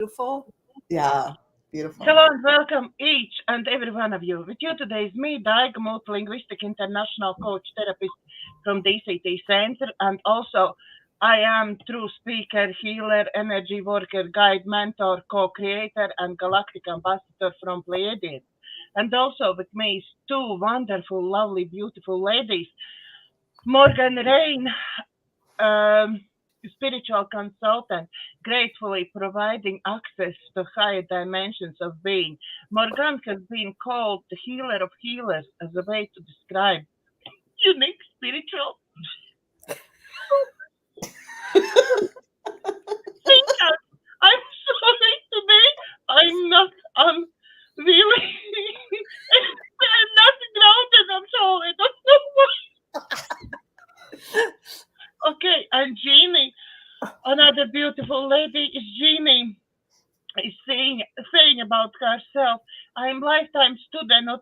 beautiful. Yeah, beautiful. Hello and welcome each and every one of you. With you today is me, Daiga linguistic international coach therapist from DCT Center, and also I am true speaker, healer, energy worker, guide, mentor, co-creator, and galactic ambassador from Pleiades. And also with me is two wonderful, lovely, beautiful ladies, Morganne Rayne, um, spiritual consultant, gratefully providing access to higher dimensions of being. Morgan has been called the healer of healers as a way to describe unique spiritual thinkers. I'm sorry today. I'm not. I'm really. I'm not grounded. I'm sorry. I don't know why. Okay, and Jeannie, another beautiful lady is Jeannie. Is saying about herself, I'm lifetime student of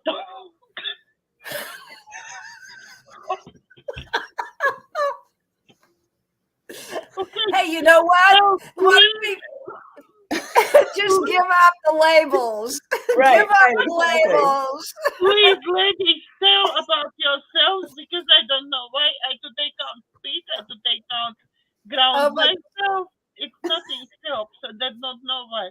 okay. Hey, you know what? So Why please, don't we just give up the labels? Right, Give up right, the exactly. labels. please, ladies, tell about yourselves because I don't know why I today can't speak. I today can't Oh ground my, myself. It's nothing helps. I did not know why.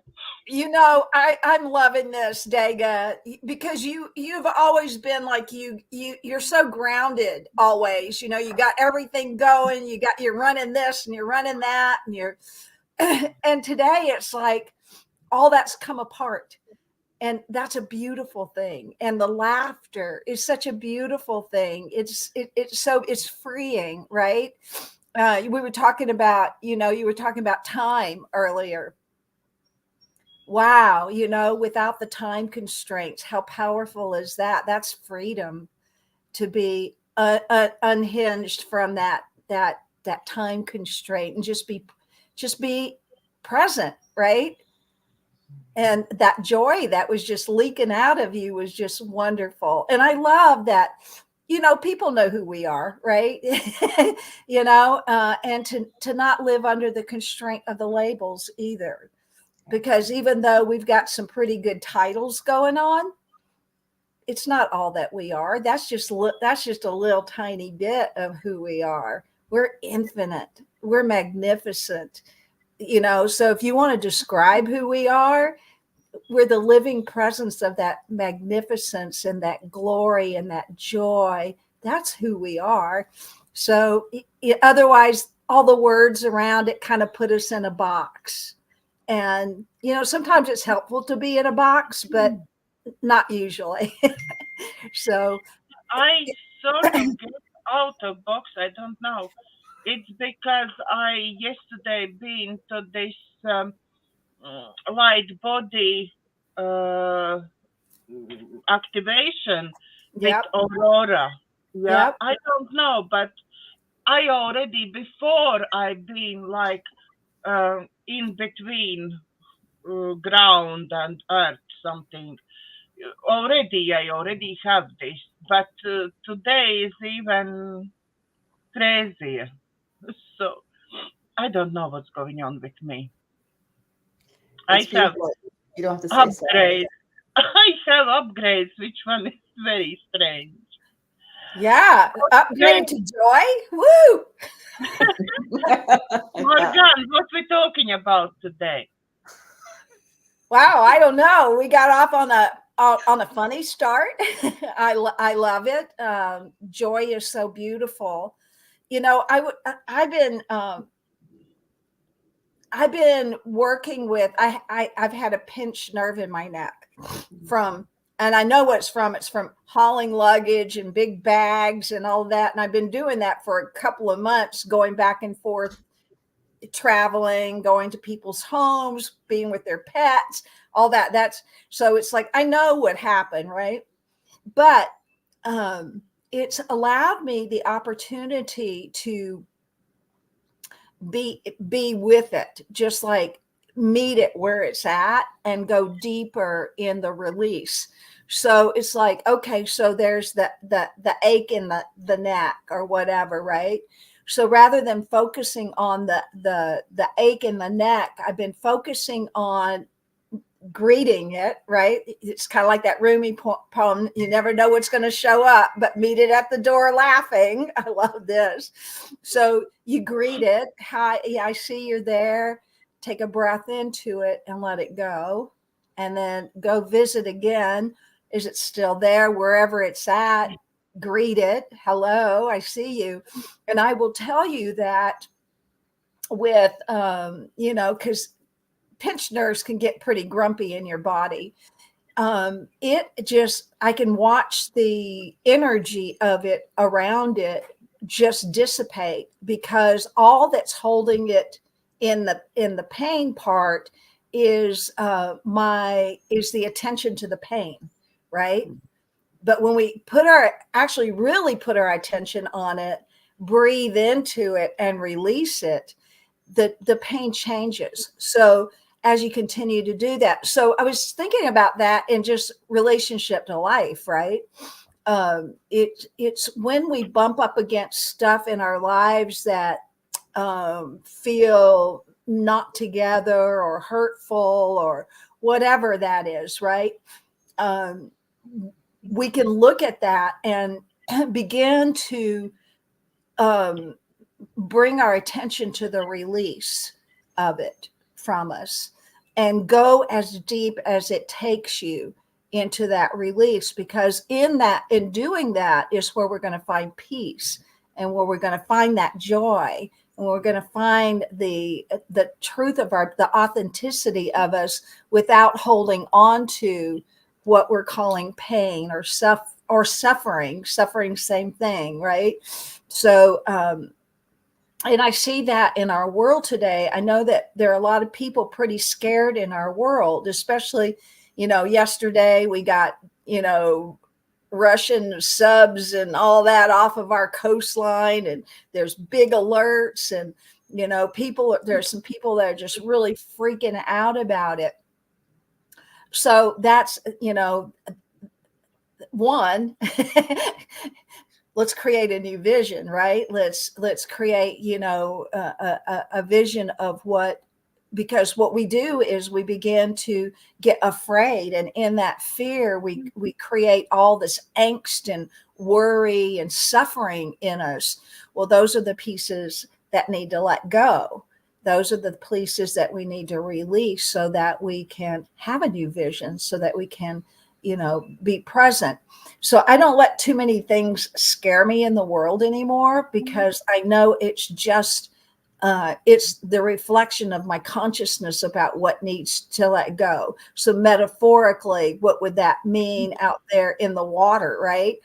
I'm loving this, Daga, because you've always been like you're so grounded always. You know, you got everything going. You're running this and you're running that, and you're and today it's like all that's come apart. And that's a beautiful thing. And the laughter is such a beautiful thing. It's freeing, right? We were talking about, you were talking about time earlier. Wow, without the time constraints, how powerful is that? That's freedom to be unhinged from that time constraint and just be present, right? And that joy that was just leaking out of you was just wonderful. And I love that, people know who we are, right? And to not live under the constraint of the labels either, because even though we've got some pretty good titles going on, it's not all that we are. That's just a little tiny bit of who we are. We're infinite. We're magnificent. So if you want to describe who we are, we're the living presence of that magnificence and that glory and that joy. That's who we are. So otherwise, all the words around it kind of put us in a box. And, sometimes it's helpful to be in a box, but not usually. So I sort of get out of box. I don't know. It's because I yesterday been to this light body uh, activation with yep, Aurora. Yeah, yep. I don't know, but I already before I've been like in between ground and earth something. I already have this, but today is even crazier. So I don't know what's going on with me. I It's have beautiful. You don't have to say so. upgrades. I have upgrades, which one is very strange. Yeah. Okay, Upgrade to joy. Woo. Morgan, what we talking about today? Wow. I don't know. We got off on a funny start. I love it. Joy is so beautiful. I've been working with, I've had a pinched nerve in my neck and I know what it's from. It's from hauling luggage and big bags and all that. And I've been doing that for a couple of months, going back and forth, traveling, going to people's homes, being with their pets, all that. So it's like, I know what happened, right? But it's allowed me the opportunity to be with it, just like meet it where it's at and go deeper in the release. So it's like, okay, so there's the ache in the neck or whatever, right? So rather than focusing on the ache in the neck, I've been focusing on greeting it, right? It's kind of like that Rumi poem, you never know what's going to show up, but meet it at the door laughing. I love this. So you greet it. Hi, I see you're there. Take a breath into it and let it go. And then go visit again. Is it still there? Wherever it's at, greet it. Hello, I see you. And I will tell you that with, because pinched nerves can get pretty grumpy in your body. I can watch the energy of it around it just dissipate, because all that's holding it in the pain part is the attention to the pain, right? But when we really put our attention on it, breathe into it and release it, the pain changes. So as you continue to do that. So I was thinking about that in just relationship to life, right? It's when we bump up against stuff in our lives that feel not together or hurtful or whatever that is, right? We can look at that and begin to bring our attention to the release of it from us, and go as deep as it takes you into that release, because in doing that is where we're going to find peace, and where we're going to find that joy, and we're going to find the truth of the authenticity of us, without holding on to what we're calling pain or suffering. Same thing, right? So and I see that in our world today. I know that there are a lot of people pretty scared in our world, especially, yesterday we got, Russian subs and all that off of our coastline, and there's big alerts, and, there's some people that are just really freaking out about it. So that's, one, let's create a new vision, right? Let's create, a vision of because what we do is we begin to get afraid, and in that fear, we create all this angst and worry and suffering in us. Well, those are the pieces that need to let go. Those are the pieces that we need to release, so that we can have a new vision, so that we can, be present. So I don't let too many things scare me in the world anymore, because I know it's just, it's the reflection of my consciousness about what needs to let go. So metaphorically, what would that mean out there in the water, right?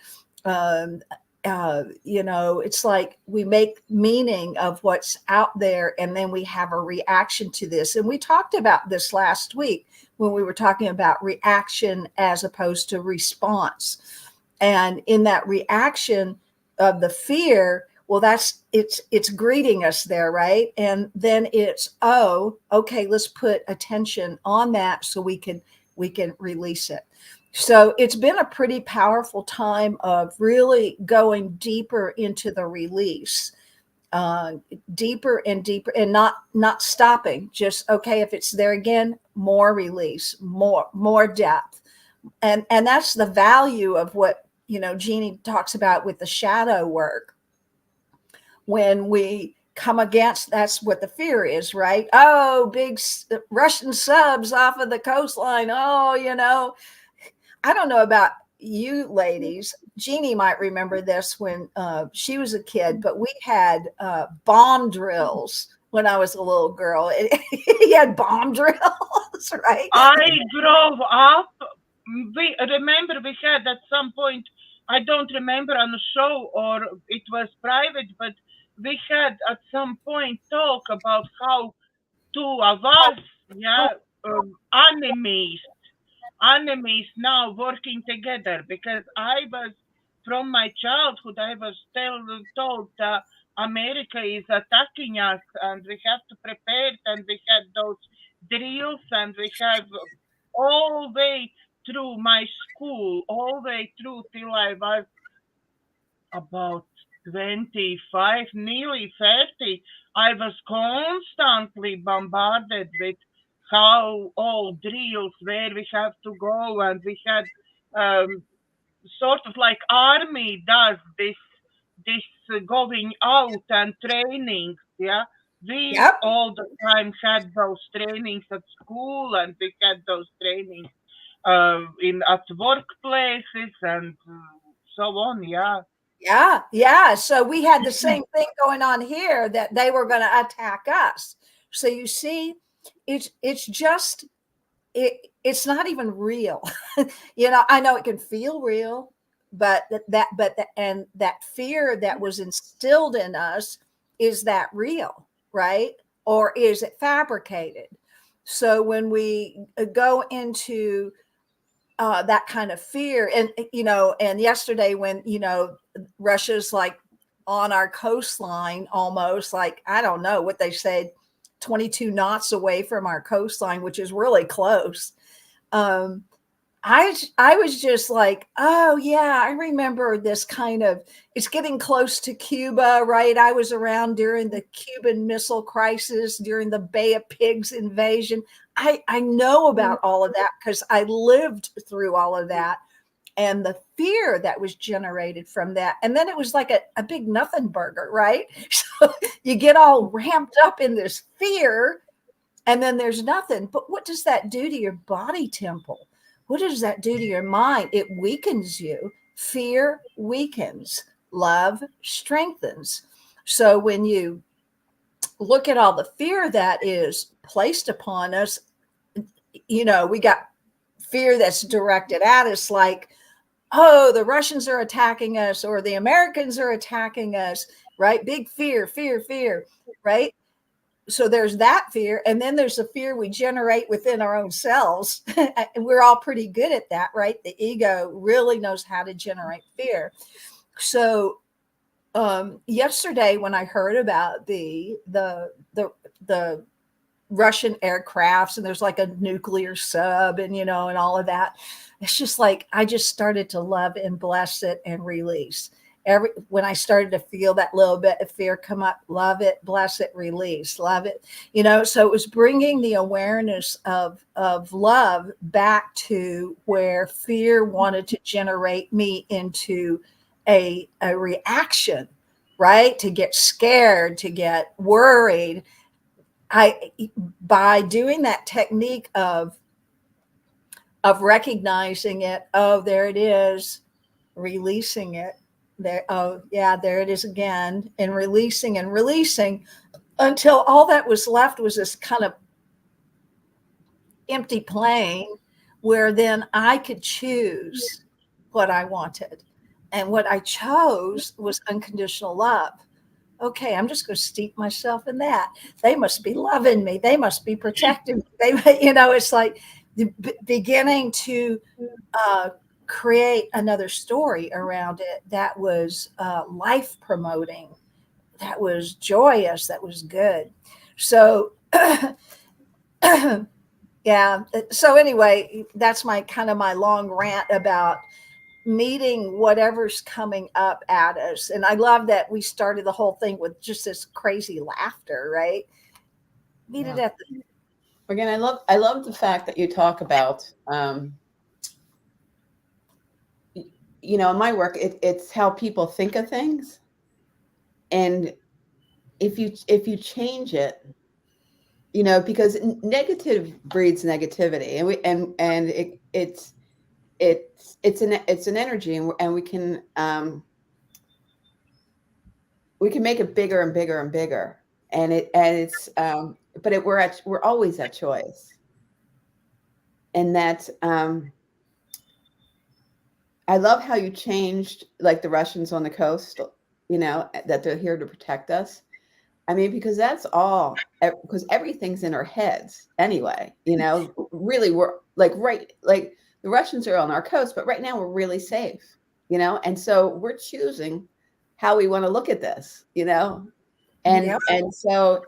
It's like we make meaning of what's out there, and then we have a reaction to this. And we talked about this last week when we were talking about reaction as opposed to response. And in that reaction of the fear, well, it's greeting us there, right? And then it's, oh, okay, let's put attention on that so we can release it. So it's been a pretty powerful time of really going deeper into the release, deeper and deeper, and not stopping. Just, okay, if it's there again, more release, more depth. And that's the value of what, Jeannie talks about with the shadow work. When we come against, that's what the fear is, right? Oh, big Russian subs off of the coastline. Oh, I don't know about you ladies. Jeannie might remember this when she was a kid, but we had bomb drills when I was a little girl. He had bomb drills, right? I grew up. We remember we had at some point, I don't remember on a show or it was private, but we had at some point talk about how two of us, enemies now working together, because I was, from my childhood, I was still told that America is attacking us and we have to prepare, and we had those drills, and we have all the way through my school, all the way through till I was about 25, nearly 30, I was constantly bombarded with how all drills, where we have to go, and we had sort of like army does this going out and training. Yeah, we Yep. all the time had those trainings at school, and we had those trainings in at workplaces and so on. Yeah. Yeah, yeah. So we had the same thing going on here, that they were going to attack us. So you see, it's just it's not even real. I know it can feel real, but and that fear that was instilled in us, is that real, right? Or is it fabricated? So when we go into that kind of fear, and yesterday when Russia's like on our coastline, almost like, I don't know what they said, 22 knots away from our coastline, which is really close. I was just like, oh yeah, I remember this kind of, it's getting close to Cuba, right? I was around during the Cuban Missile Crisis, during the Bay of Pigs invasion. I know about all of that because I lived through all of that, and the fear that was generated from that. And then it was like a big nothing burger, right? So you get all ramped up in this fear, and then there's nothing. But what does that do to your body temple? What does that do to your mind? It weakens you. Fear weakens. Love strengthens. So when you look at all the fear that is placed upon us, we got fear that's directed at us, like, oh, the Russians are attacking us, or the Americans are attacking us, right? Big fear, right? So there's that fear. And then there's the fear we generate within our own selves. And we're all pretty good at that, right? The ego really knows how to generate fear. So yesterday, when I heard about the Russian aircrafts, and there's like a nuclear sub, and and all of that, it's just like I just started to love and bless it and release. When I started to feel that little bit of fear come up, love it, bless it, release, love it. So it was bringing the awareness of love back to where fear wanted to generate me into a reaction, right? To get scared, to get worried. By doing that technique of recognizing it, oh, there it is, releasing it. There, oh yeah, there it is again, and releasing until all that was left was this kind of empty plane, where then I could choose what I wanted. And what I chose was unconditional love. Okay, I'm just going to steep myself in that. They must be loving me. They must be protecting me. It's like beginning to create another story around it that was life promoting, that was joyous, that was good. So, yeah. So anyway, that's my long rant about meeting whatever's coming up at us. And I love that we started the whole thing with just this crazy laughter, right? Meet it at the. Again, I love the fact that you talk about, in my work, it's how people think of things. And if you change it, because negative breeds negativity, and it's an energy, and we can make it bigger and bigger and bigger, but we're always at choice. And that I love how you changed, like the Russians on the coast, that they're here to protect us. I mean, because that's all, because everything's in our heads anyway, really, we're like the Russians are on our coast, but right now we're really safe, and so we're choosing how we want to look at this, and Yep. and so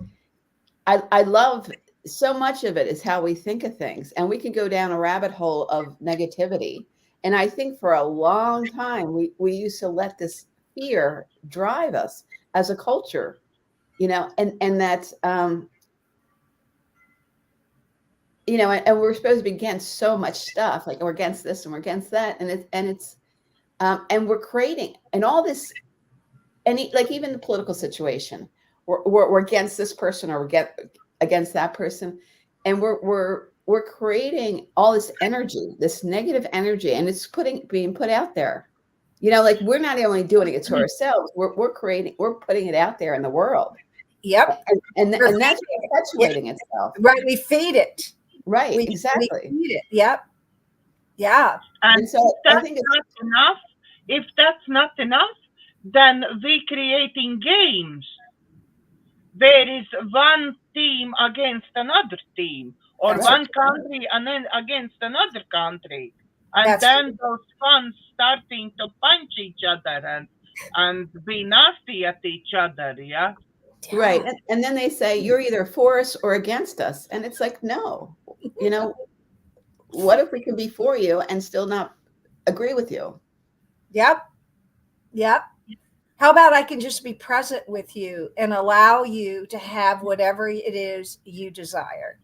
I love so much of it is how we think of things, and we can go down a rabbit hole of negativity. And I think for a long time we used to let this fear drive us as a culture, you know, and that's, you know, and we're supposed to be against so much stuff, like we're against this and we're against that. And we're creating, and all this, like even the political situation, we're against this person or we're against that person. And we're creating all this energy, this negative energy, and it's being put out there. You know, like we're not only doing it to ourselves, we're putting it out there in the world. Yep. And that's perpetuating itself. Right. We feed it. Right. We Exactly. feed it. Yep. Yeah. And so I think it's not enough. If that's not enough, then we creating games. There is one team against another team, or That's one country and then against another country, and That's then those fans starting to punch each other and be nasty at each other. Yeah. right. And then they say you're either for us or against us, and it's like, no, you know, what if we can be for you and still not agree with you? Yep. Yep. How about I can just be present with you and allow you to have whatever it is you desire?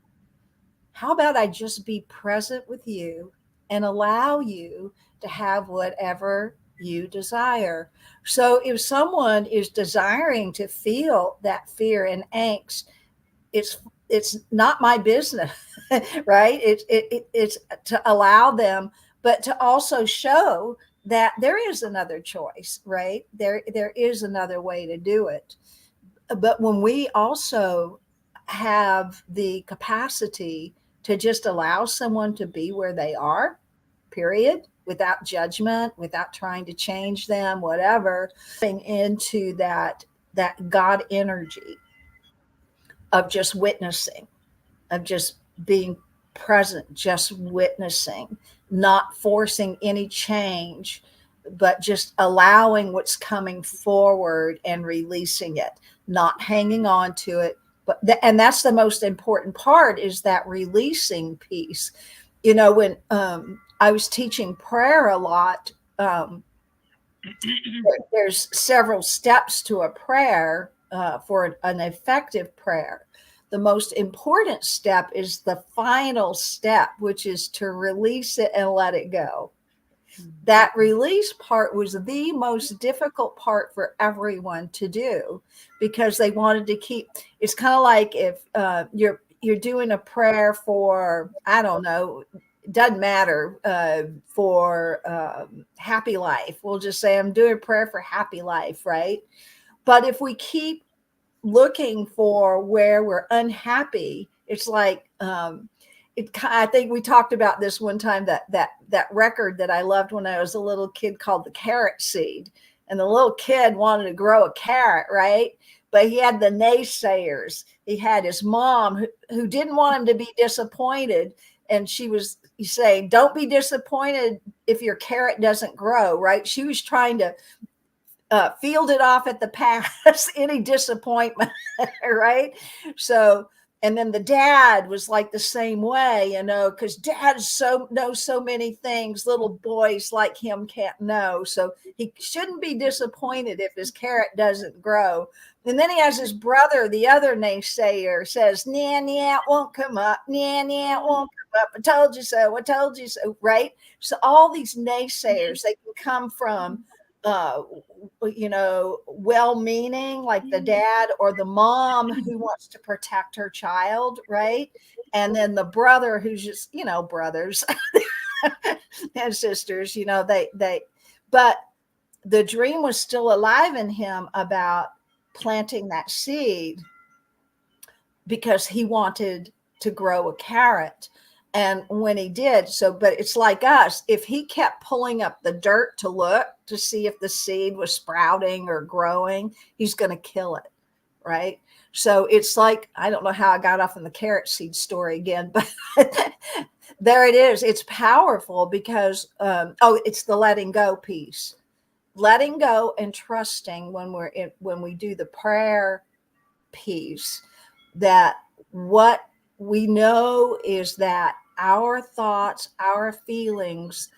How about I just be present with you and allow you to have whatever you desire? So if someone is desiring to feel that fear and angst, it's not my business, right? It's to allow them, but to also show that there is another choice, right? There is another way to do it. But when we also have the capacity to just allow someone to be where they are, period, without judgment, without trying to change them, whatever, into that God energy of just witnessing, of just being present, just witnessing, not forcing any change, but just allowing what's coming forward and releasing it, not hanging on to it. And that's the most important part, is that releasing piece. You know, when I was teaching prayer a lot, there's several steps to a prayer for an effective prayer. The most important step is the final step, which is to release it and let it go. That release part was the most difficult part for everyone to do, because they wanted to keep. It's kind of like if you're doing a prayer for, I don't know, doesn't matter, for happy life. We'll just say I'm doing a prayer for happy life, right? But if we keep looking for where we're unhappy, it's like I think we talked about this one time, that record that I loved when I was a little kid called The Carrot Seed. And the little kid wanted to grow a carrot, right? But he had the naysayers. He had his mom who didn't want him to be disappointed. And she was saying, don't be disappointed if your carrot doesn't grow, right? She was trying to field it off at the pass, any disappointment, right? So, and then the dad was like the same way, you know, because dad knows so many things little boys like him can't know. So he shouldn't be disappointed if his carrot doesn't grow. And then he has his brother, the other naysayer, says, nah, it won't come up. Nah, it won't come up. I told you so. I told you so, right? So all these naysayers, they can come from you know, well-meaning, like the dad, or the mom who wants to protect her child, right? And then the brother who's just, you know, brothers and sisters, you know, but the dream was still alive in him about planting that seed, because he wanted to grow a carrot. And when he did, but it's like us, if he kept pulling up the dirt to look to see if the seed was sprouting or growing, he's going to kill it, right? So it's like, I don't know how I got off on the carrot seed story again, but there it is. It's powerful because, it's the letting go piece. Letting go and trusting when we do the prayer piece, that what we know is that our thoughts, our feelings,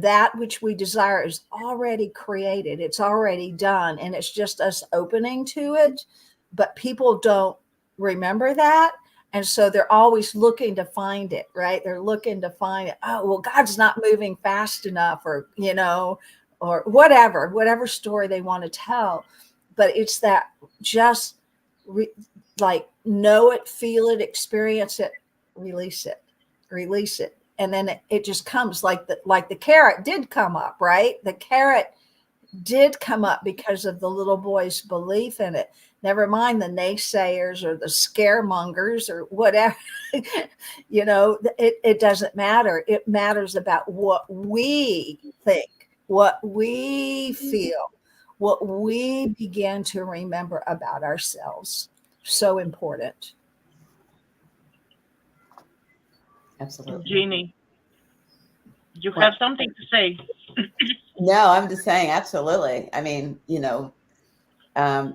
that which we desire is already created. It's already done. And it's just us opening to it. But people don't remember that. And so they're always looking to find it, right? They're looking to find it. Oh, well, God's not moving fast enough, or, or whatever story they want to tell. But it's that just like know it, feel it, experience it, release it. And then it just comes like the carrot did come up, right? The carrot did come up because of the little boy's belief in it. Never mind the naysayers or the scaremongers or whatever. It doesn't matter. It matters about what we think, what we feel, what we begin to remember about ourselves. So important. Absolutely. Jeannie, you have something to say? No, I'm just saying, absolutely. I mean,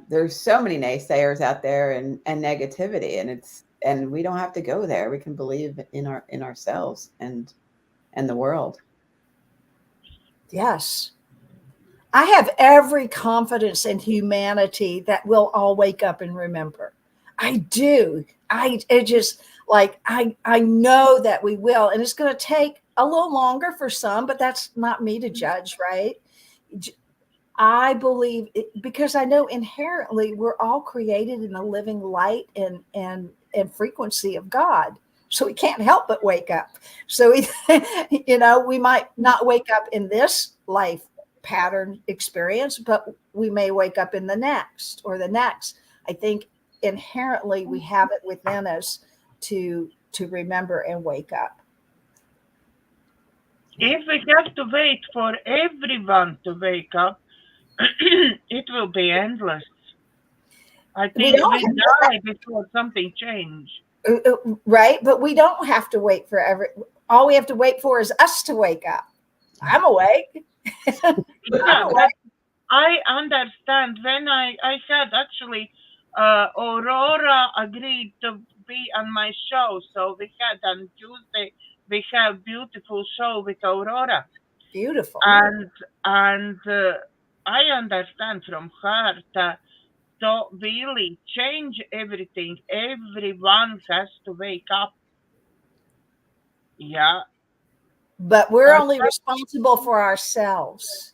there's so many naysayers out there and negativity, and we don't have to go there. We can believe in ourselves and the world. Yes. I have every confidence in humanity that we'll all wake up and remember. I do. I know that we will, and it's going to take a little longer for some, but that's not me to judge, right? I believe it, because I know inherently we're all created in the living light and frequency of God. So we can't help but wake up. So we might not wake up in this life pattern experience, but we may wake up in the next or the next. I think inherently we have it within us to remember and wake up. If we have to wait for everyone to wake up, it will be endless. I think we die before something changes. Right? But we don't have to wait forever. All we have to wait for is us to wake up. I'm awake. I understand. When I had actually Aurora agreed to be on my show. So we had on Tuesday, we have beautiful show with Aurora. Beautiful. And I understand from her that to really change everything, everyone has to wake up. Yeah. But we're only responsible for ourselves.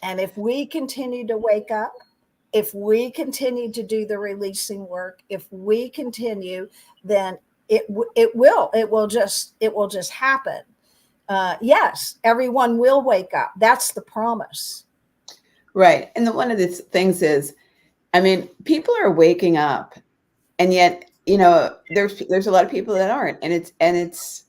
And if we continue to wake up, if we continue to do the releasing work, if we continue, then it will just happen. Yes, everyone will wake up. That's the promise. Right. And one of the things is, I mean, people are waking up, and yet, there's a lot of people that aren't. And it's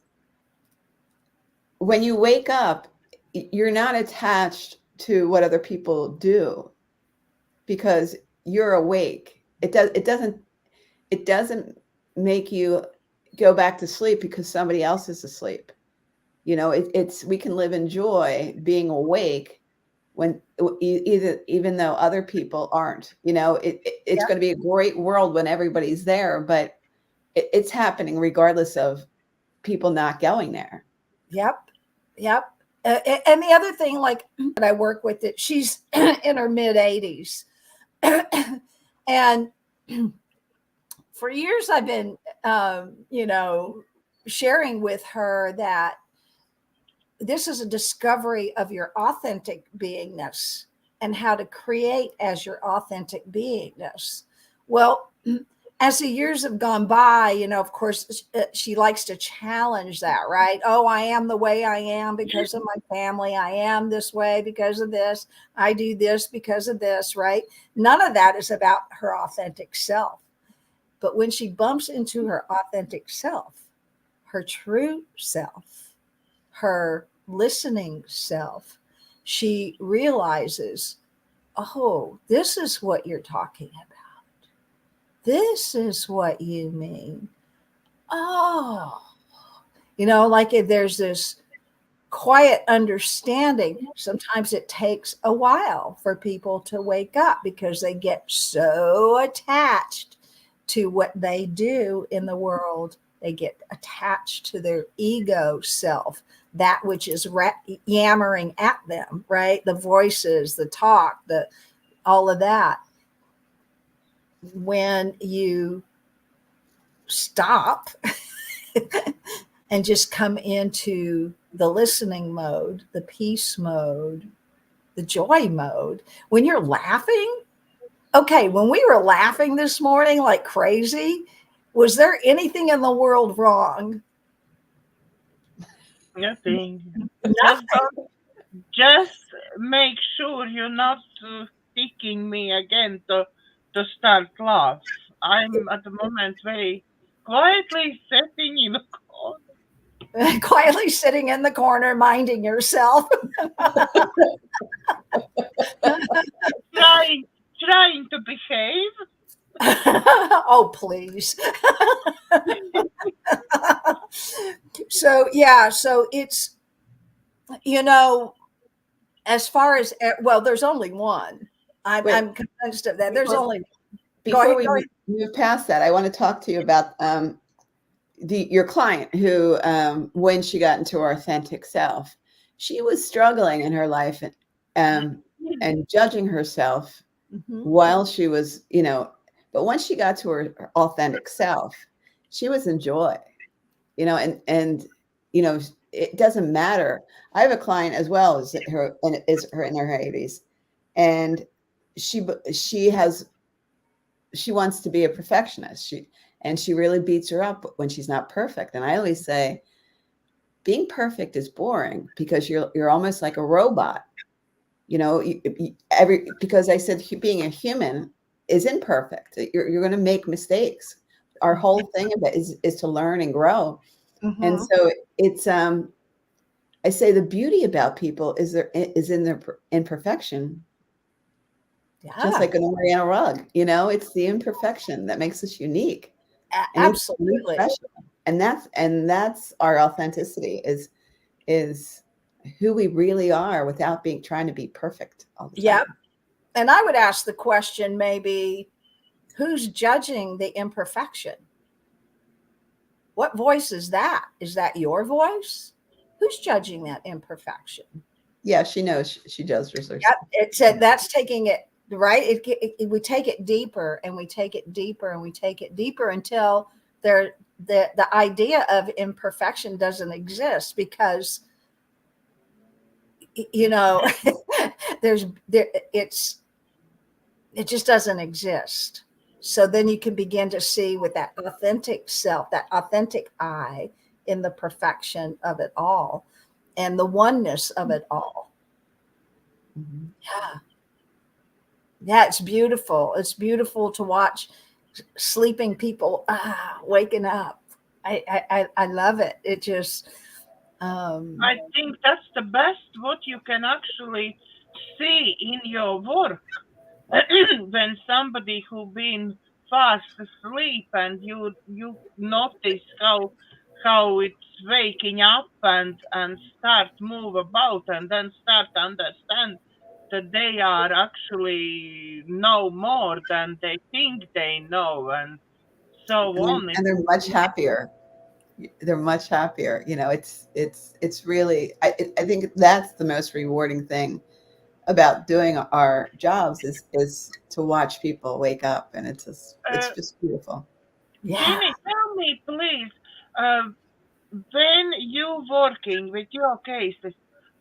when you wake up, you're not attached to what other people do because you're awake. It doesn't make you go back to sleep because somebody else is asleep. We can live in joy being awake when even though other people aren't. It's going to be a great world when everybody's there, but it's happening regardless of people not going there. Yep. And the other thing, like that I work with, it, she's in her mid 80s, and for years I've been, sharing with her that this is a discovery of your authentic beingness and how to create as your authentic beingness. Well, as the years have gone by, of course, she likes to challenge that, right? Oh, I am the way I am because of my family. I am this way because of this. I do this because of this, right? None of that is about her authentic self. But when she bumps into her authentic self, her true self, her listening self, she realizes, oh, this is what you're talking about. This is what you mean. Oh, like if there's this quiet understanding. Sometimes it takes a while for people to wake up because they get so attached to what they do in the world They get attached to their ego self, that which is yammering at them, right? The voices, the talk, all of that. When you stop and just come into the listening mode, the peace mode, the joy mode, when you're laughing. Okay, when we were laughing this morning like crazy, was there anything in the world wrong? Nothing. Nothing. Just make sure you're not sticking me again to start laugh. I'm at the moment very quietly sitting in a corner. Quietly sitting in the corner, minding yourself. trying to behave. Oh, please. So it's, as far as, well, there's only one. I'm convinced of that. There's only. Before we move past that, I want to talk to you about your client who, when she got into her authentic self, she was struggling in her life and judging herself while she was, but once she got to her authentic self, she was in joy, and it doesn't matter. I have a client as well as her in her 80s, and she wants to be a perfectionist. She really beats her up when she's not perfect. And I always say, being perfect is boring because you're almost like a robot, because I said being a human is imperfect. You're going to make mistakes. Our whole thing of it is to learn and grow. And so it's, I say the beauty about people is in their imperfection. Yeah. Just like an Oriental rug, it's the imperfection that makes us unique. Absolutely. And that's our authenticity is who we really are without trying to be perfect all the time. Yeah. And I would ask the question, maybe, who's judging the imperfection? What voice is that? Is that your voice? Who's judging that imperfection? Yeah, she knows she judges herself. Yep. It said that's taking it, right? We take it deeper and we take it deeper and we take it deeper until the idea of imperfection doesn't exist, because it just doesn't exist. So then you can begin to see with that authentic self, that authentic I, in the perfection of it all and the oneness of it all. Mm-hmm. Yeah, it's beautiful. It's beautiful to watch sleeping people waking up. I love it. It just I think that's the best what you can actually see in your work. When somebody who been fast asleep and you notice how it's waking up and start move about and then start to understand that they are actually know more than they think they know, and so on. And they're much happier. They're much happier. It's really, I think that's the most rewarding thing about doing our jobs is to watch people wake up, and it's just beautiful. Yeah. Jenny, tell me please, when you working with your cases,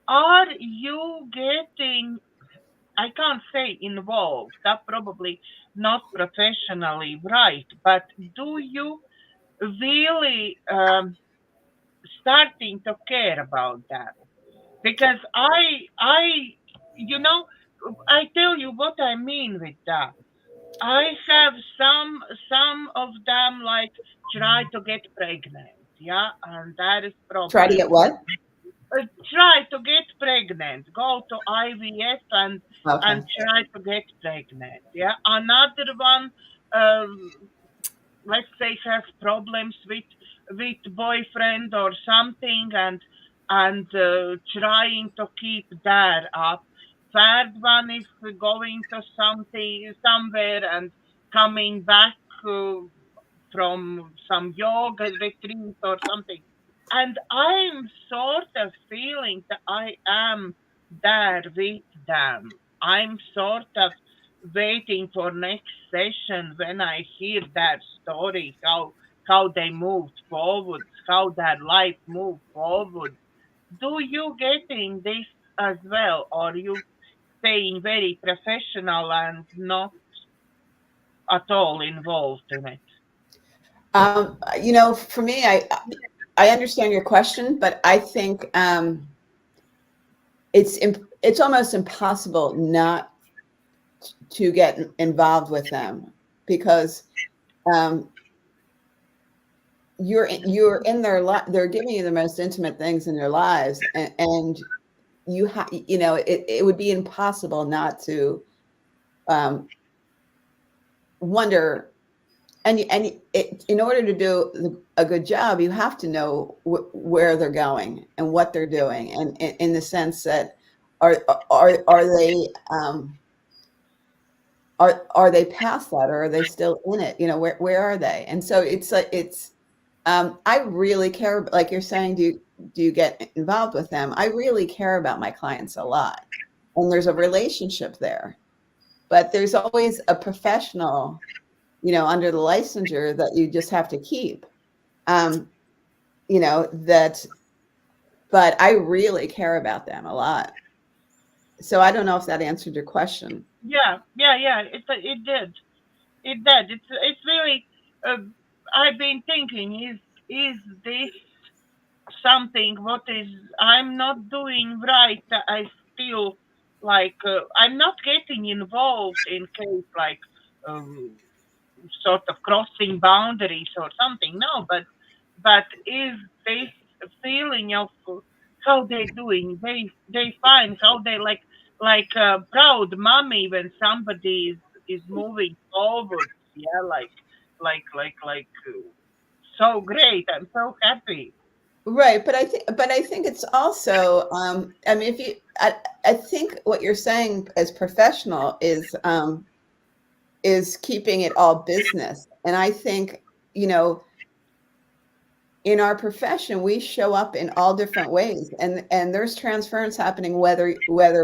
are you getting, I can't say involved, that probably not professionally right, but do you really starting to care about that? Because I tell you what I mean with that. I have some of them like try to get pregnant, yeah, and that is problem. Try to get what? Try to get pregnant. Go to IVF and try to get pregnant. Yeah, another one, let's say, has problems with boyfriend or something, and trying to keep that up. Third one is going to somewhere and coming back from some yoga retreat or something. And I'm sort of feeling that I am there with them. I'm sort of waiting for next session when I hear their story, how they moved forward, how their life moved forward. Do you getting this as well, or you staying very professional and not at all involved in it? For me, I understand your question, but I think it's almost impossible not to get involved with them, because you're in their life. They're giving you the most intimate things in their lives, and you have, it would be impossible not to wonder. And in order to do a good job, you have to know where they're going and what they're doing, and in the sense that are they are they past that, or are they still in it? Where are they? And so I really care. Like you're saying, do you get involved with them? I really care about my clients a lot, and there's a relationship there, but there's always a professional, under the licensure that you just have to keep. But I really care about them a lot. So I don't know if that answered your question. Yeah. It did. It did. It's really. I've been thinking: is this something what is I'm not doing right? I feel like I'm not getting involved in case like sort of crossing boundaries or something. No, but is this feeling of how they doing? They find how they like proud mommy when somebody is moving forward. Yeah, like so great. I'm so happy. Right, but I think it's also, I mean, I think what you're saying as professional is keeping it all business. And I think, in our profession, we show up in all different ways, and there's transference happening whether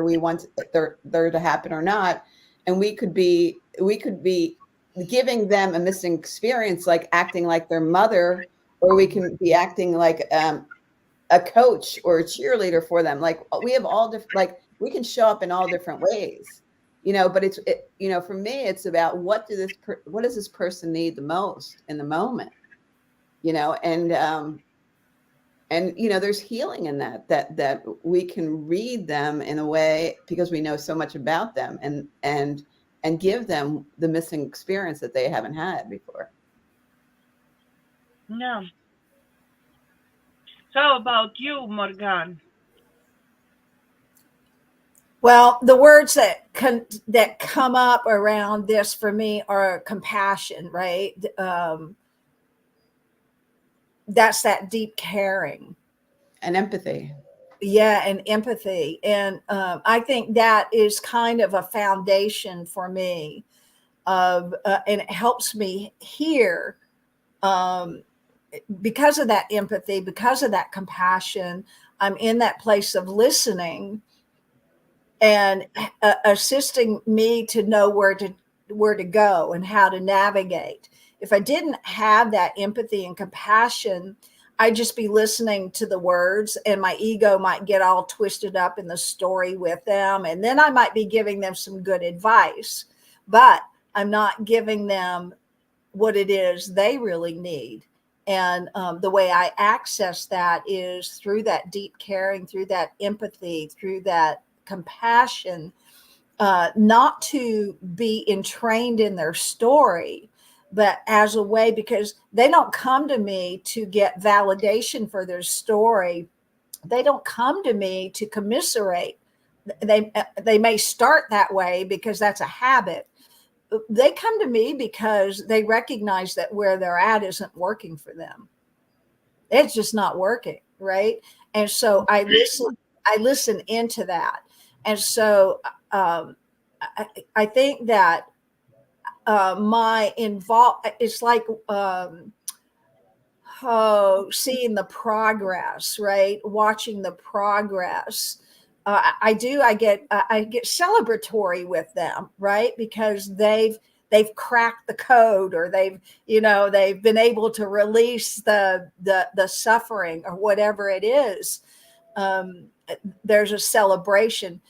we want there to happen or not. And we could be giving them a missing experience, like acting like their mother, or we can be acting like a coach or a cheerleader for them. Like, we have all different, like, we can show up in all different ways, but for me, it's about what does this person need the most in the moment, and there's healing in that we can read them in a way, because we know so much about them, and give them the missing experience that they haven't had before. Yeah. So about you, Morganne? Well, the words that come up around this for me are compassion, right? That's that deep caring And empathy. Yeah, and empathy. And I think that is kind of a foundation for me and it helps me hear because of that empathy, because of that compassion. I'm in that place of listening and assisting me to know where to go and how to navigate. If I didn't have that empathy and compassion, I'd just be listening to the words, and my ego might get all twisted up in the story with them. And then I might be giving them some good advice, but I'm not giving them what it is they really need. And the way I access that is through that deep caring, through that empathy, through that compassion, not to be entrained in their story, but as a way, because they don't come to me to get validation for their story. They don't come to me to commiserate. They may start that way because that's a habit. They come to me because they recognize that where they're at isn't working for them. It's just not working, right? And so I listen into that. And so I think that my it's like seeing the progress, right? Watching the progress. I get celebratory with them, right? Because they've cracked the code, or they've been able to release the suffering or whatever it is. There's a celebration,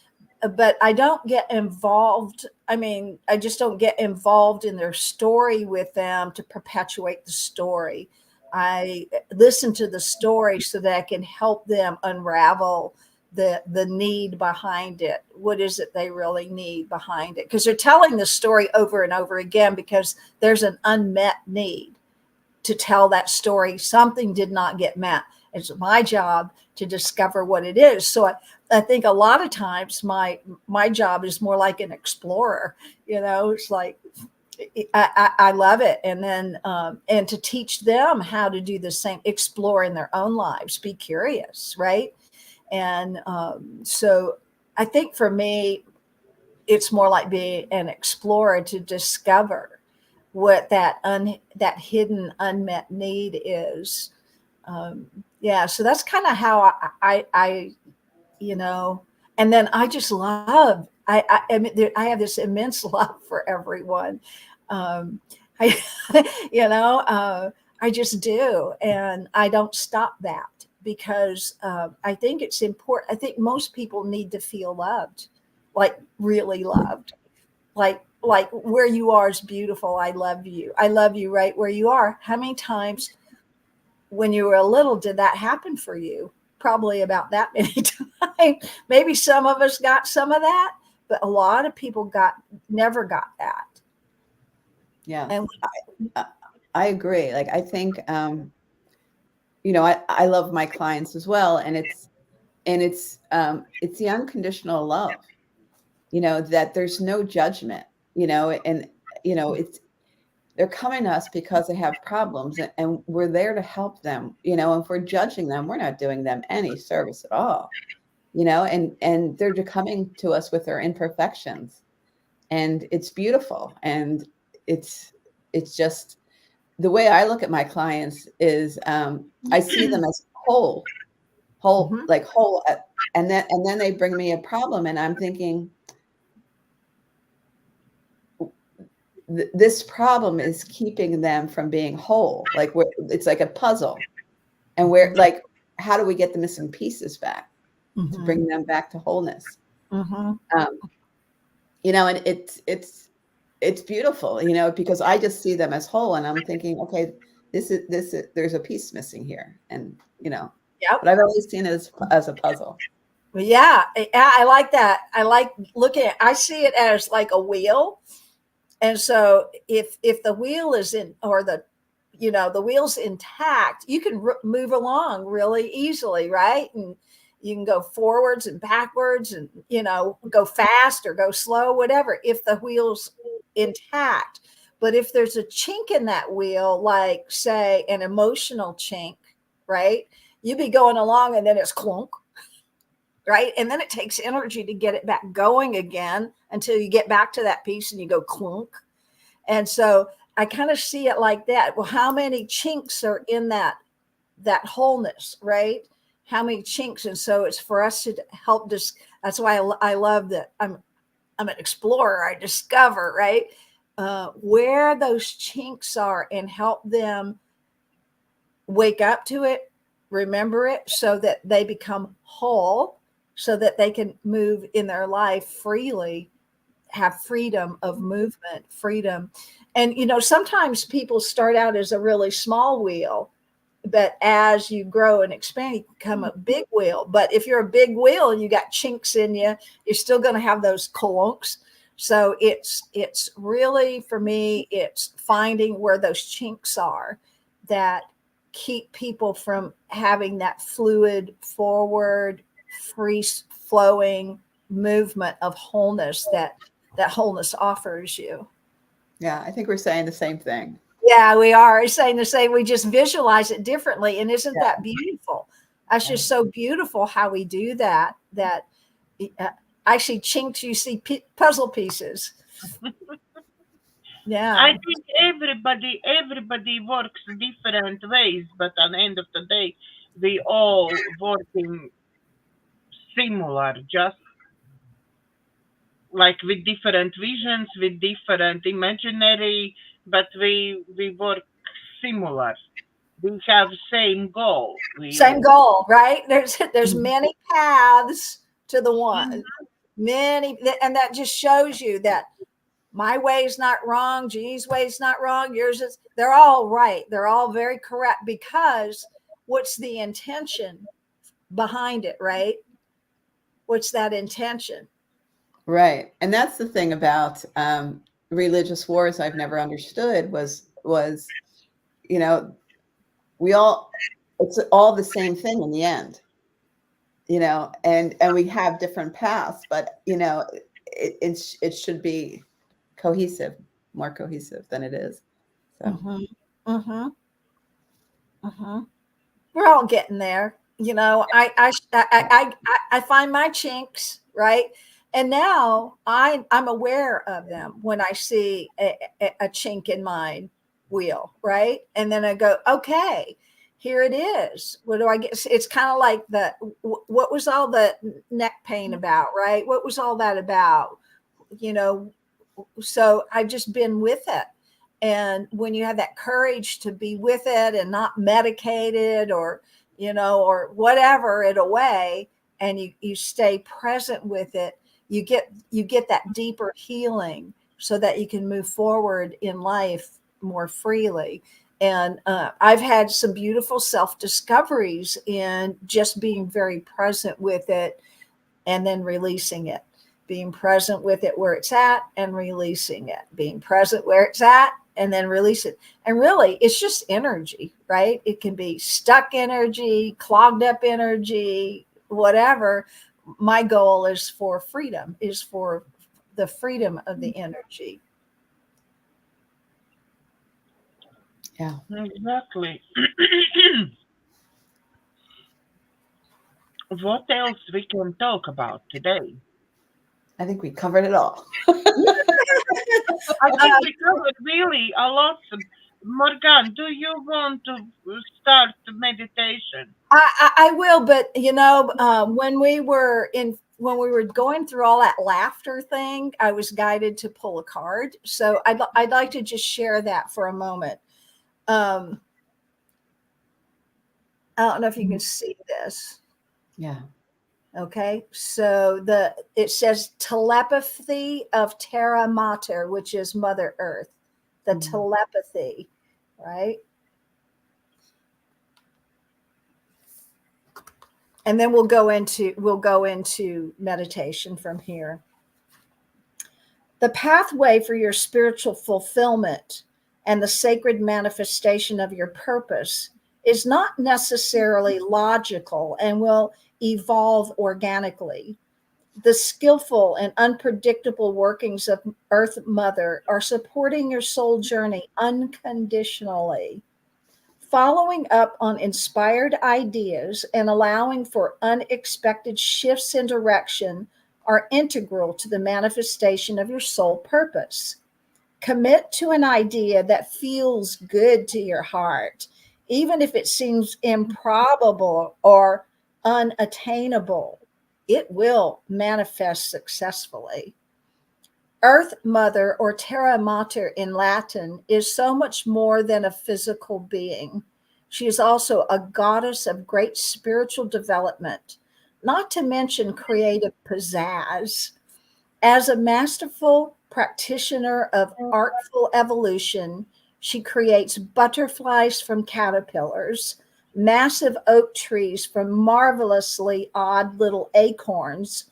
but I don't get involved. I mean, I just don't get involved in their story with them to perpetuate the story. I listen to the story so that I can help them unravel the need behind it. What is it they really need behind it? Because they're telling the story over and over again because there's an unmet need to tell that story. Something did not get met. It's my job to discover what it is. So I think a lot of times my job is more like an explorer. It's like I love it. And then and to teach them how to do the same, explore in their own lives, be curious, right? And so I think for me, it's more like being an explorer to discover what that hidden unmet need is. So that's kind of how I and then I just love, I mean, I have this immense love for everyone. I I just do, and I don't stop that because I think it's important. I think most people need to feel loved, like really loved, like where you are is beautiful. I love you. I love you right where you are. How many times when you were little did that happen for you? Probably about that many times. Maybe some of us got some of that, but a lot of people never got that. Yeah, and I agree. Like, I think, I love my clients as well. And it's the unconditional love, that there's no judgment, and, they're coming to us because they have problems, and we're there to help them, and if we're judging them, we're not doing them any service at all, and they're coming to us with their imperfections, and it's beautiful. And it's just, the way I look at my clients is, I see them as whole, Mhm. like whole. And then they bring me a problem, and I'm thinking, this problem is keeping them from being whole. Like, it's like a puzzle, and like, how do we get the missing pieces back to bring them back to wholeness? Mm-hmm. And it's beautiful, because I just see them as whole, and I'm thinking, okay, this is there's a piece missing here, and Yep. but I've always seen it as a puzzle. Yeah, I like that. I like looking at. I see it as like a wheel, and so if the wheel is in, or the wheel's intact, you can move along really easily, right? And you can go forwards and backwards, and go fast or go slow, whatever, if the wheel's intact. But if there's a chink in that wheel, like say an emotional chink, right? You'd be going along and then it's clunk, right? And then it takes energy to get it back going again until you get back to that piece and you go clunk. And so I kind of see it like that. Well, how many chinks are in that wholeness, right? How many chinks? And so it's for us to help that's why I love that I'm an explorer. I discover, right, where those chinks are, and help them wake up to it, remember it, so that they become whole, so that they can move in their life freely, have freedom of movement, freedom. And, sometimes people start out as a really small wheel, but as you grow and expand, you become a big wheel. But if you're a big wheel and you got chinks in you, you're still going to have those clunks. So it's really, for me, it's finding where those chinks are that keep people from having that fluid, forward, free flowing movement of wholeness that wholeness offers you. Yeah, I think we're saying the same thing. Yeah, we are saying the same. We just visualize it differently. And isn't that beautiful? That's just so beautiful how we do that. That I see chinks, you see puzzle pieces. Yeah. I think everybody works different ways, but at the end of the day, we all working similar, just like with different visions, with different imaginary, but we work similar. We have same goal. We Same all. goal, right? There's Mhm. many paths to the Mhm. one. Many, and that just shows you that my way is not wrong, Jeannie's way is not wrong, yours is. They're all right. They're all very correct, because what's the intention behind it, right? What's that intention? Right. And that's the thing about religious wars I've never understood was, you know, it's all the same thing in the end, and we have different paths, but, it should be cohesive, more cohesive than it is. So, Mm-hmm. Mm-hmm. Mm-hmm. We're all getting there. I find my chinks, right? And now I'm aware of them when I see a chink in my wheel, right? And then I go, okay, here it is. What do I get? It's kind of like what was all the neck pain about, right? What was all that about? You know, so I've just been with it. And when you have that courage to be with it and not medicated or, or whatever it away, and you stay present with it, you get that deeper healing so that you can move forward in life more freely. And I've had some beautiful self discoveries in just being very present with it and then releasing it, being present with it where it's at and releasing it, being present where it's at and then release it. And really, it's just energy, right? It can be stuck energy, clogged up energy, whatever. My goal is for freedom, is for the freedom of the energy. yeah, Exactly. What else we can talk about today? I think we covered it all. I think we covered really a lot. Morgan, do you want to start the meditation? I will, but when we were going through all that laughter thing, I was guided to pull a card. So I'd like to just share that for a moment. I don't know if you can see this. Yeah. Okay, so it says telepathy of Terra Mater, which is Mother Earth. The telepathy, right? And then we'll go into meditation from here. The pathway for your spiritual fulfillment and the sacred manifestation of your purpose is not necessarily logical and will evolve organically. The skillful and unpredictable workings of Earth Mother are supporting your soul journey unconditionally. Following up on inspired ideas and allowing for unexpected shifts in direction are integral to the manifestation of your soul purpose. Commit to an idea that feels good to your heart, even if it seems improbable or unattainable. It will manifest successfully. Earth Mother, or Terra Mater in Latin, is so much more than a physical being. She is also a goddess of great spiritual development, not to mention creative pizzazz. As a masterful practitioner of artful evolution, she creates butterflies from caterpillars, massive oak trees from marvelously odd little acorns,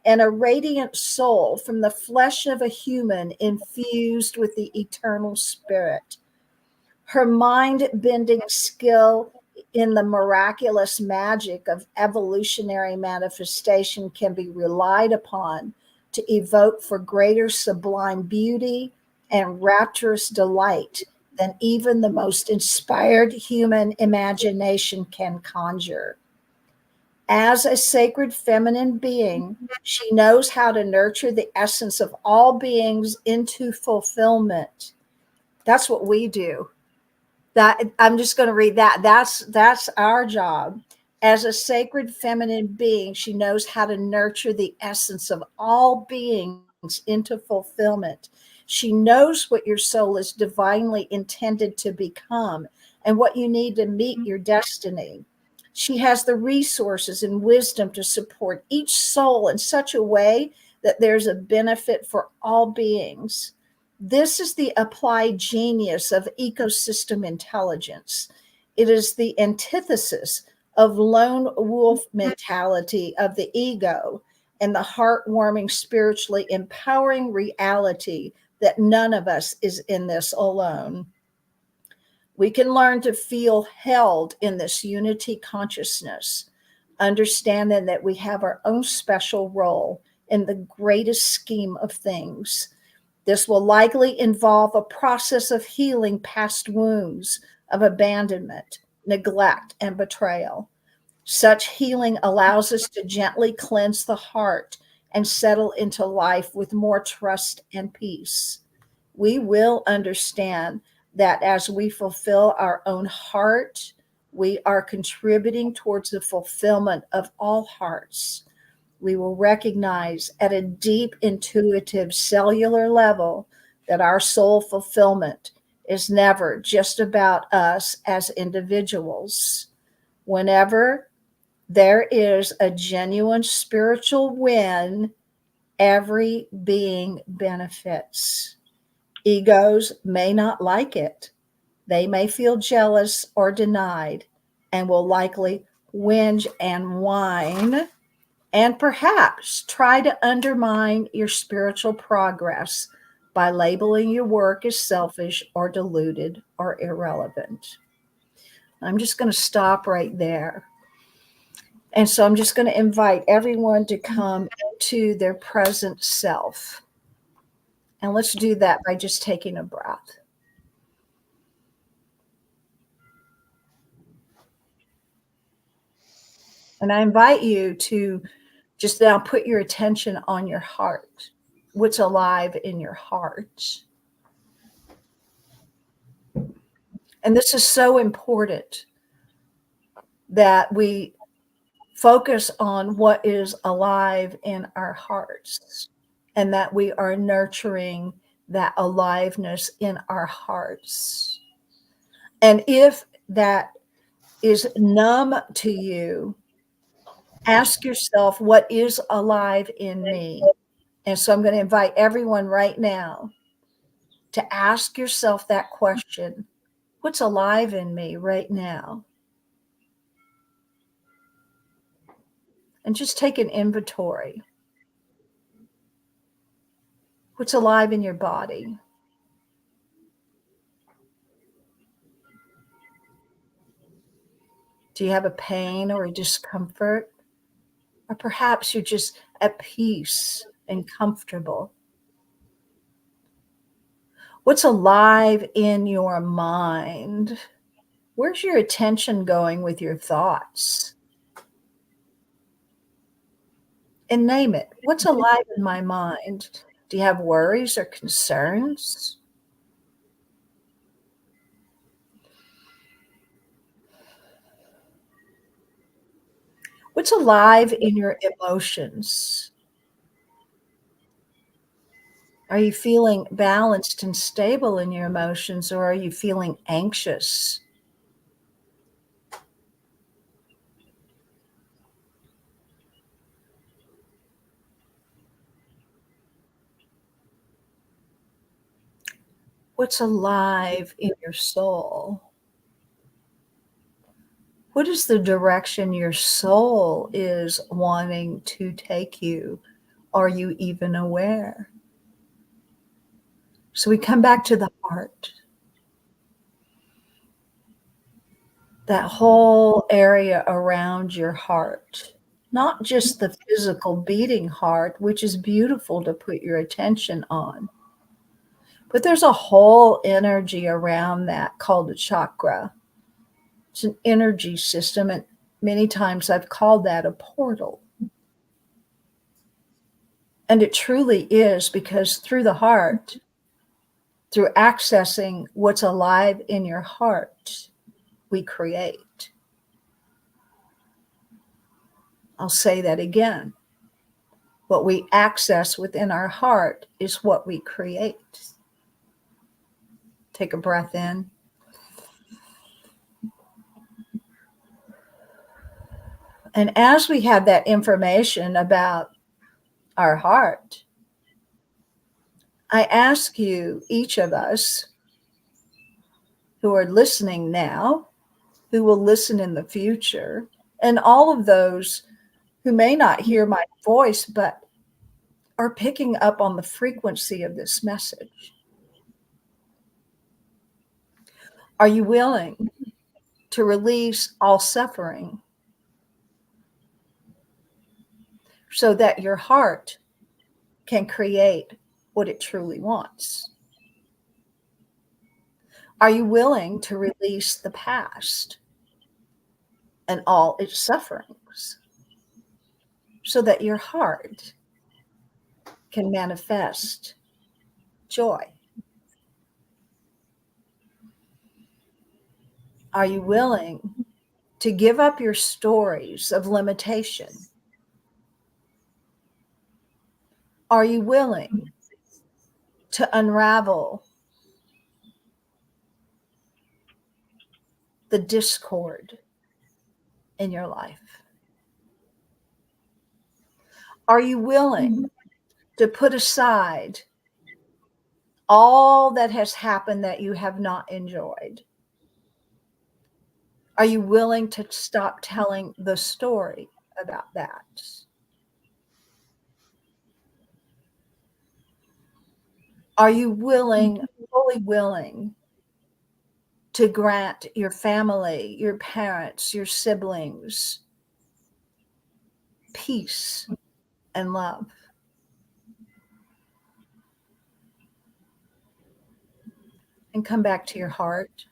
and a radiant soul from the flesh of a human infused with the eternal spirit. Her mind bending skill in the miraculous magic of evolutionary manifestation can be relied upon to evoke for greater sublime beauty and rapturous delight than even the most inspired human imagination can conjure. As a sacred feminine being, she knows how to nurture the essence of all beings into fulfillment. That's what we do. That I'm just going to read that. That's our job. As a sacred feminine being, she knows how to nurture the essence of all beings into fulfillment. She knows what your soul is divinely intended to become and what you need to meet your destiny. She has the resources and wisdom to support each soul in such a way that there's a benefit for all beings. This is the applied genius of ecosystem intelligence. It is the antithesis of lone wolf mentality of the ego and the heartwarming, spiritually empowering reality that none of us is in this alone. We can learn to feel held in this unity consciousness, understanding that we have our own special role in the greatest scheme of things. This will likely involve a process of healing past wounds of abandonment, neglect, and betrayal. Such healing allows us to gently cleanse the heart and settle into life with more trust and peace. We will understand that as we fulfill our own heart, we are contributing towards the fulfillment of all hearts. We will recognize at a deep, intuitive, cellular level that our soul fulfillment is never just about us as individuals. Whenever there is a genuine spiritual win, every being benefits. Egos may not like it. They may feel jealous or denied and will likely whinge and whine and perhaps try to undermine your spiritual progress by labeling your work as selfish or deluded or irrelevant. I'm just going to stop right there. And so I'm just going to invite everyone to come into their present self. And let's do that by just taking a breath. And I invite you to just now put your attention on your heart. What's alive in your heart? And this is so important that we focus on what is alive in our hearts and that we are nurturing that aliveness in our hearts. And if that is numb to you, ask yourself, what is alive in me? And so I'm going to invite everyone right now to ask yourself that question. What's alive in me right now? And just take an inventory. What's alive in your body? Do you have a pain or a discomfort? Or perhaps you're just at peace and comfortable. What's alive in your mind? Where's your attention going with your thoughts? And name it. What's alive in my mind? Do you have worries or concerns? What's alive in your emotions? Are you feeling balanced and stable in your emotions, or are you feeling anxious? What's alive in your soul? What is the direction your soul is wanting to take you? Are you even aware? So we come back to the heart. That whole area around your heart, not just the physical beating heart, which is beautiful to put your attention on, but there's a whole energy around that called a chakra. It's an energy system, and many times I've called that a portal. And it truly is, because through the heart, Through accessing what's alive in your heart, we create. I'll say that again. What we access within our heart is what we create. Take a breath in. And as we have that information about our heart, I ask you, each of us who are listening now, who will listen in the future, and all of those who may not hear my voice but are picking up on the frequency of this message. Are you willing to release all suffering so that your heart can create what it truly wants? Are you willing to release the past and all its sufferings so that your heart can manifest joy? Are you willing to give up your stories of limitation? Are you willing to unravel the discord in your life? Are you willing to put aside all that has happened that you have not enjoyed? Are you willing to stop telling the story about that? Are you willing, fully willing, to grant your family, your parents, your siblings peace and love? And come back to your heart.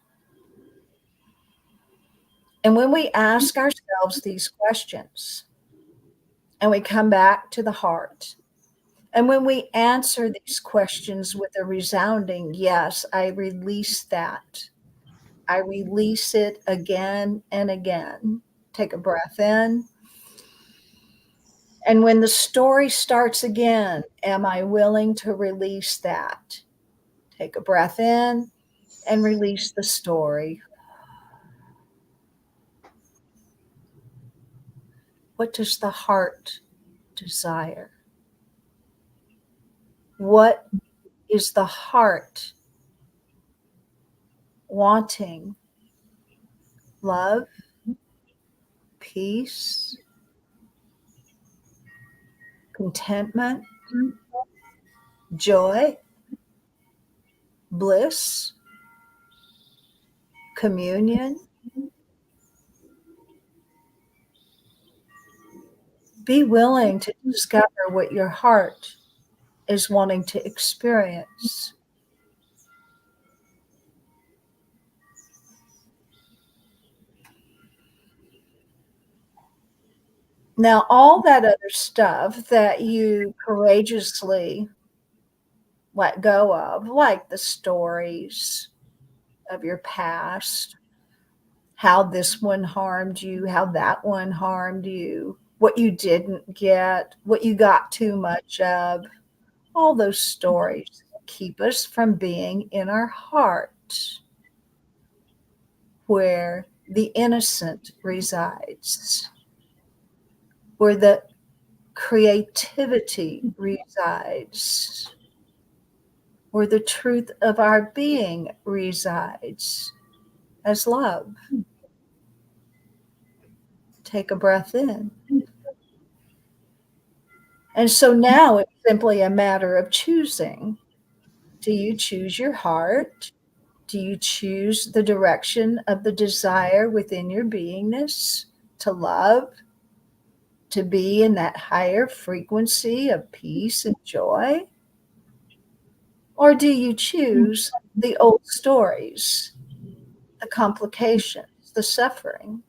And when we ask ourselves these questions, and we come back to the heart, and when we answer these questions with a resounding yes, I release that. I release it again and again. Take a breath in. And when the story starts again, am I willing to release that? Take a breath in and release the story. What does the heart desire? What is the heart wanting? Love, peace, contentment, joy, bliss, communion. Be willing to discover what your heart is wanting to experience. Now, all that other stuff that you courageously let go of, like the stories of your past, how this one harmed you, how that one harmed you, what you didn't get, what you got too much of, all those stories keep us from being in our heart where the innocent resides, where the creativity resides, where the truth of our being resides as love. Take a breath in. And so now it's simply a matter of choosing. Do you choose your heart? Do you choose the direction of the desire within your beingness to love, to be in that higher frequency of peace and joy? Or do you choose the old stories, the complications, the suffering?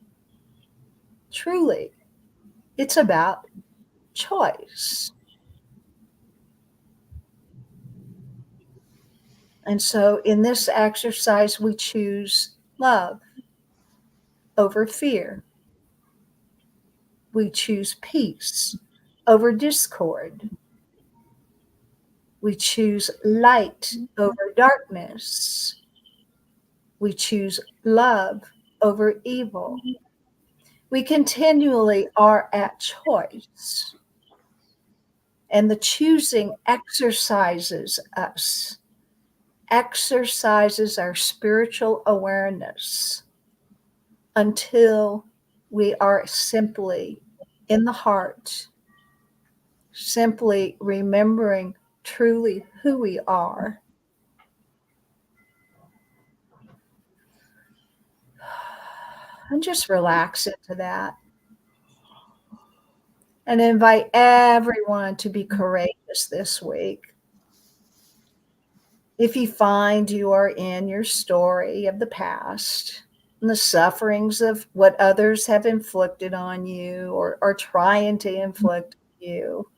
Truly, it's about choice. And so in this exercise, we choose love over fear. We choose peace over discord. We choose light over darkness. We choose love over evil. We continually are at choice. And the choosing exercises us, exercises our spiritual awareness until we are simply in the heart, simply remembering truly who we are. And just relax into that. And invite everyone to be courageous this week. If you find you are in your story of the past and the sufferings of what others have inflicted on you or are trying to inflict on you,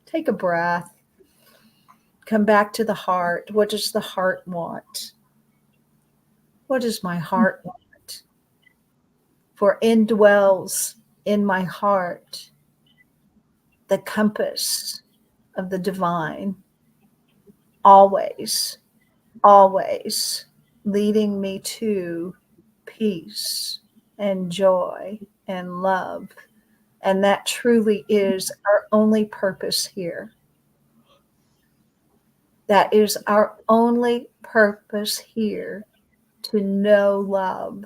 take a breath. Come back to the heart. What does the heart want? What does my heart want? For indwells in my heart the compass of the divine, always, always leading me to peace and joy and love. And that truly is our only purpose here. That is our only purpose here, to know love,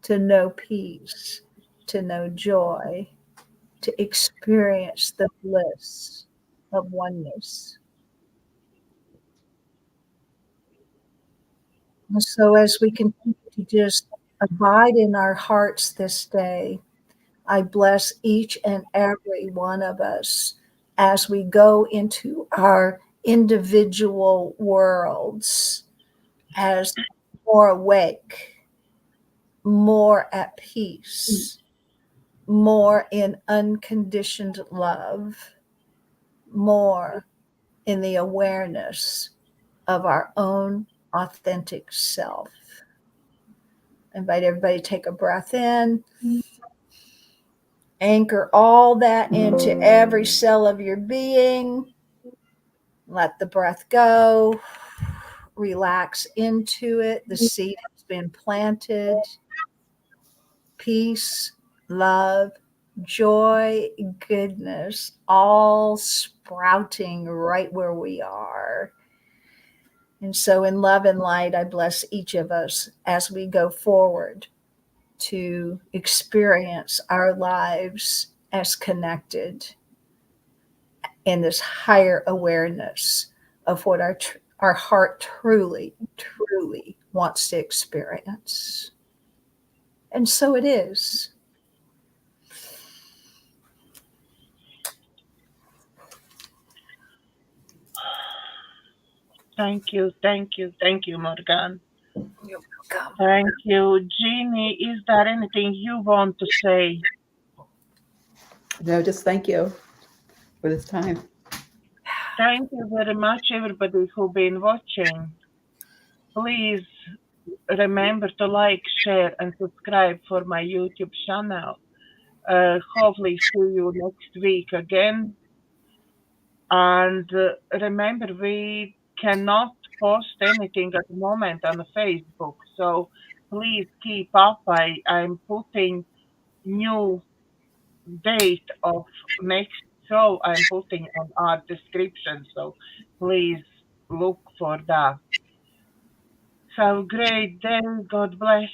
to know peace, to know joy, to experience the bliss of oneness. And so as we continue to just abide in our hearts this day, I bless each and every one of us as we go into our individual worlds as more awake, more at peace, more in unconditioned love, more in the awareness of our own authentic self. I invite everybody to take a breath in. Anchor all that into every cell of your being. Let the breath go. Relax into it. The seed has been planted. Peace, love, joy, goodness, all sprouting right where we are. And so in love and light, I bless each of us as we go forward to experience our lives as connected in this higher awareness of what our heart truly, truly wants to experience. And so it is. Thank you, Morganne. You're welcome. Thank you. Jeannie, is there anything you want to say? No, just thank you for this time. Thank you very much, everybody who's been watching. Please remember to like, share, and subscribe for my YouTube channel. Hopefully, see you next week again. And remember, we cannot post anything at the moment on Facebook, so please keep up. I'm putting new date of next show. I'm putting on our description, so please look for that. Have a great day. God bless.